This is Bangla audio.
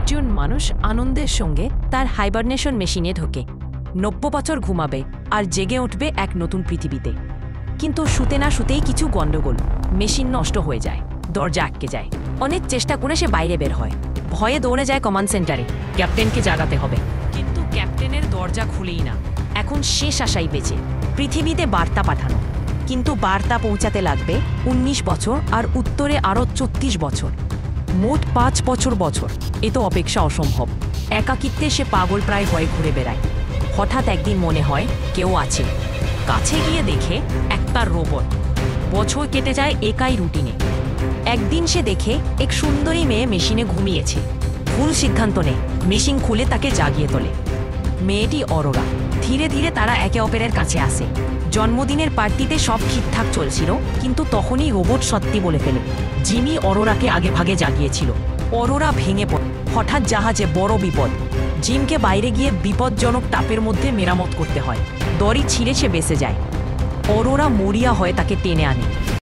একজন মানুষ আনন্দের সঙ্গে তার হাইবারনেশন মেশিনে ঢোকে। 90 বছর ঘুমাবে আর জেগে উঠবে এক নতুন পৃথিবীতে। কিন্তু শুতে না শুতেই কিছু গন্ডগোল, মেশিন নষ্ট হয়ে যায়, দরজা আটকে যায়। অনেক চেষ্টা করে সে বাইরে বের হয়, ভয়ে দৌড়ে যায় কমান্ড সেন্টারে। ক্যাপ্টেনকে জাগাতে হবে, কিন্তু ক্যাপ্টেনের দরজা খুলেই না। এখন শেষ আশাই বেঁচে, পৃথিবীতে বার্তা পাঠানো। কিন্তু বার্তা পৌঁছাতে লাগবে 19 বছর, আর উত্তরে আরও 34 বছর, মোট 5 বছর। এ তো অপেক্ষা অসম্ভব। একাকিত্বে সে পাগল প্রায় হয়ে ঘুরে বেড়ায়। হঠাৎ একদিন মনে হয় কেউ আছে। কাছে গিয়ে দেখে একটা রোবট। বছর কেটে যায় একাই রুটিনে। একদিন সে দেখে এক সুন্দরী মেয়ে মেশিনে ঘুমিয়েছে। ভুল সিদ্ধান্ত নেয়, মেশিন খুলে তাকে জাগিয়ে তোলে। মেয়েটি অরোরা। ধীরে ধীরে তারা একে অপরের কাছে আসে। জন্মদিনের পার্টিতে সব ঠিকঠাক চলছিল, কিন্তু তখনই রোবট সত্যি বলে ফেলে, জিমি অরোরাকে আগে ভাগে জাগিয়েছিল। অরোরা ভেঙে পড়ে। হঠাৎ জাহাজে বড় বিপদ। জিমকে বাইরে গিয়ে বিপজ্জনক তাপের মধ্যে মেরামত করতে হয়। দড়ি ছিঁড়ে সে বেঁচে যায়। অরোরা মরিয়া হয়ে তাকে টেনে আনে।